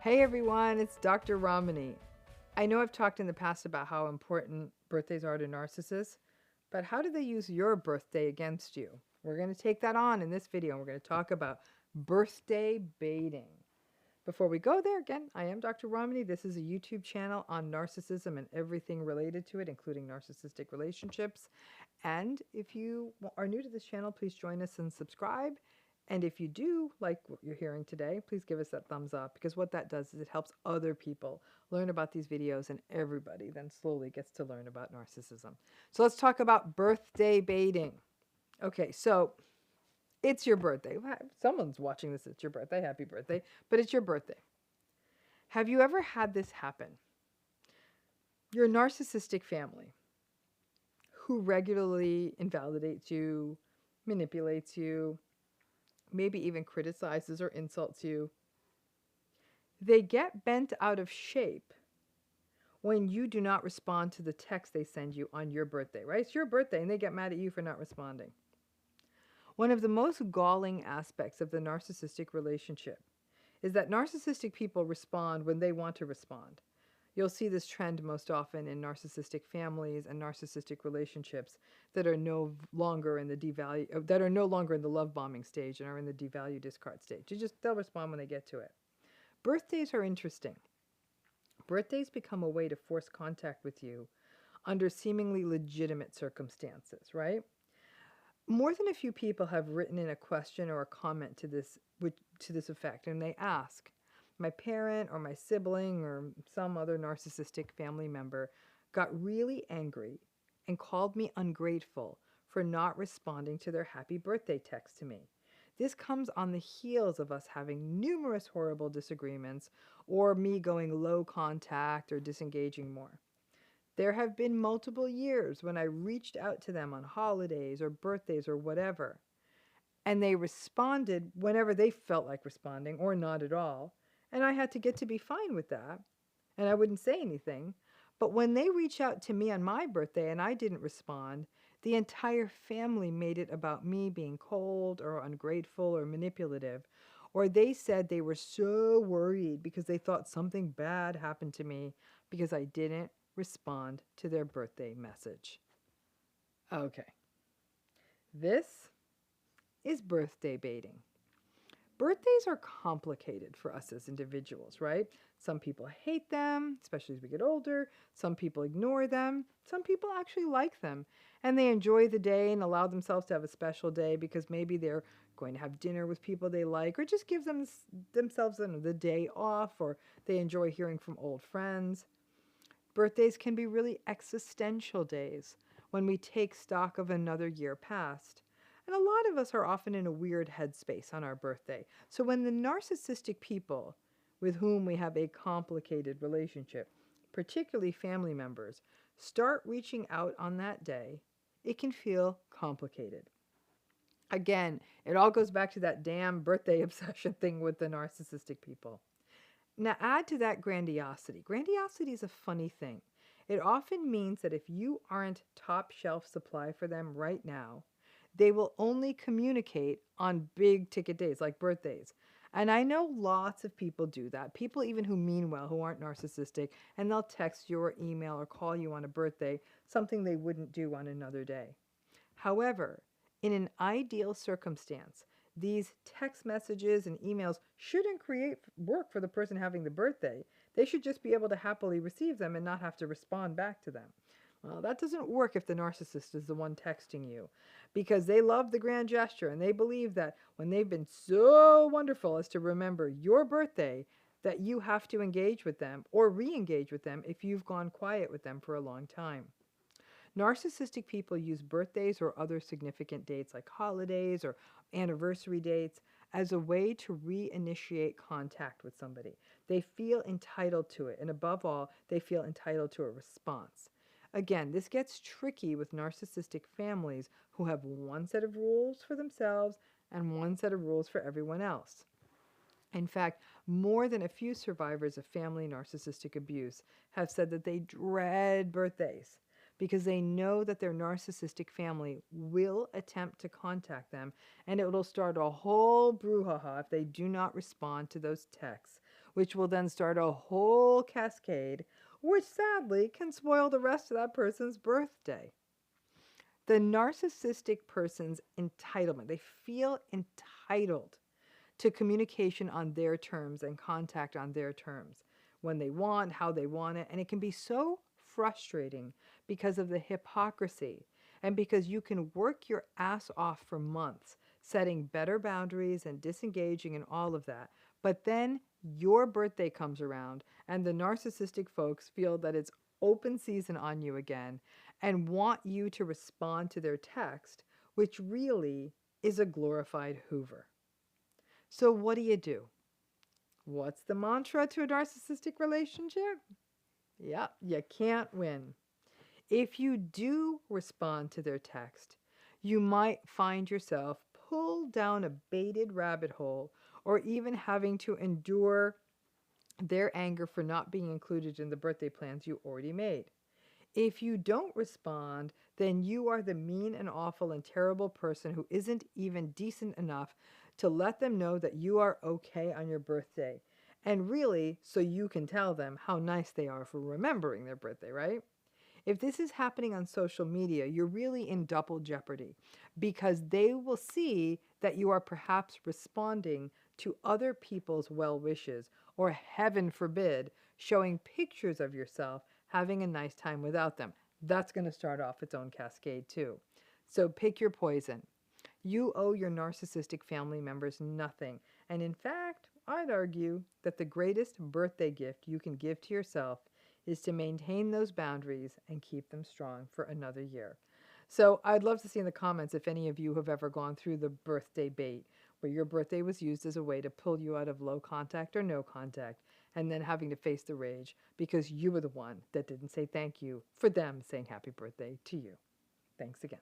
Hey everyone, it's Dr. Ramani. I know I've talked in the past about how important birthdays are to narcissists, but how do they use your birthday against you? We're going to take that on in this video, and we're going to talk about birthday baiting. Before we go there, again, I am Dr. Ramani. This is a YouTube channel on narcissism and everything related to it, including narcissistic relationships. And if you are new to this channel, please join us and subscribe. And if you do like what you're hearing today, please give us that thumbs up, because what that does is it helps other people learn about these videos, and everybody then slowly gets to learn about narcissism. So let's talk about birthday baiting. Okay, so it's your birthday. Someone's watching this, it's your birthday, happy birthday, but it's your birthday. Have you ever had this happen? Your narcissistic family who regularly invalidates you, manipulates you, maybe even criticizes or insults you, they get bent out of shape when you do not respond to the text they send you on your birthday, right? It's your birthday and they get mad at you for not responding. One of the most galling aspects of the narcissistic relationship is that narcissistic people respond when they want to respond. You'll see this trend most often in narcissistic families and narcissistic relationships that are no longer in the love bombing stage and are in the devalue discard stage. They'll respond when they get to it. Birthdays are interesting. Birthdays become a way to force contact with you under seemingly legitimate circumstances, right? More than a few people have written in a question or a comment to this effect, and they ask, my parent or my sibling or some other narcissistic family member got really angry and called me ungrateful for not responding to their happy birthday text to me. This comes on the heels of us having numerous horrible disagreements, or me going low contact or disengaging more. There have been multiple years when I reached out to them on holidays or birthdays or whatever, and they responded whenever they felt like responding or not at all, and I had to get to be fine with that, and I wouldn't say anything. But when they reached out to me on my birthday and I didn't respond, the entire family made it about me being cold or ungrateful or manipulative, or they said they were so worried because they thought something bad happened to me because I didn't respond to their birthday message. Okay, this is birthday baiting. Birthdays are complicated for us as individuals, right? Some people hate them, especially as we get older. Some people ignore them. Some people actually like them, and they enjoy the day and allow themselves to have a special day because maybe they're going to have dinner with people they like, or just give themselves the day off, or they enjoy hearing from old friends. Birthdays can be really existential days when we take stock of another year past. And a lot of us are often in a weird headspace on our birthday. So when the narcissistic people with whom we have a complicated relationship, particularly family members, start reaching out on that day, it can feel complicated. Again, it all goes back to that damn birthday obsession thing with the narcissistic people. Now add to that grandiosity. Grandiosity is a funny thing. It often means that if you aren't top shelf supply for them right now, they will only communicate on big ticket days like birthdays. And I know lots of people do that. People even who mean well, who aren't narcissistic, and they'll text you or email or call you on a birthday, something they wouldn't do on another day. However, in an ideal circumstance, these text messages and emails shouldn't create work for the person having the birthday. They should just be able to happily receive them and not have to respond back to them. Well, that doesn't work if the narcissist is the one texting you, because they love the grand gesture and they believe that when they've been so wonderful as to remember your birthday, that you have to engage with them or re-engage with them if you've gone quiet with them for a long time. Narcissistic people use birthdays or other significant dates like holidays or anniversary dates as a way to reinitiate contact with somebody. They feel entitled to it, and above all, they feel entitled to a response. Again, this gets tricky with narcissistic families who have one set of rules for themselves and one set of rules for everyone else. In fact, more than a few survivors of family narcissistic abuse have said that they dread birthdays because they know that their narcissistic family will attempt to contact them, and it will start a whole brouhaha if they do not respond to those texts, which will then start a whole cascade, which sadly can spoil the rest of that person's birthday. The narcissistic person's entitlement, they feel entitled to communication on their terms and contact on their terms, when they want, how they want it. And it can be so frustrating because of the hypocrisy and because you can work your ass off for months setting better boundaries and disengaging and all of that. But then your birthday comes around and the narcissistic folks feel that it's open season on you again and want you to respond to their text, which really is a glorified Hoover. So what do? What's the mantra to a narcissistic relationship? Yeah, you can't win. If you do respond to their text, you might find yourself pulled down a baited rabbit hole or even having to endure their anger for not being included in the birthday plans you already made. If you don't respond, then you are the mean and awful and terrible person who isn't even decent enough to let them know that you are okay on your birthday. And really, so you can tell them how nice they are for remembering their birthday, right? If this is happening on social media, you're really in double jeopardy because they will see that you are perhaps responding to other people's well wishes, or heaven forbid, showing pictures of yourself having a nice time without them. That's going to start off its own cascade too. So pick your poison. You owe your narcissistic family members nothing. And in fact, I'd argue that the greatest birthday gift you can give to yourself is to maintain those boundaries and keep them strong for another year. So I'd love to see in the comments if any of you have ever gone through the birthday bait, where your birthday was used as a way to pull you out of low contact or no contact, and then having to face the rage because you were the one that didn't say thank you for them saying happy birthday to you. Thanks again.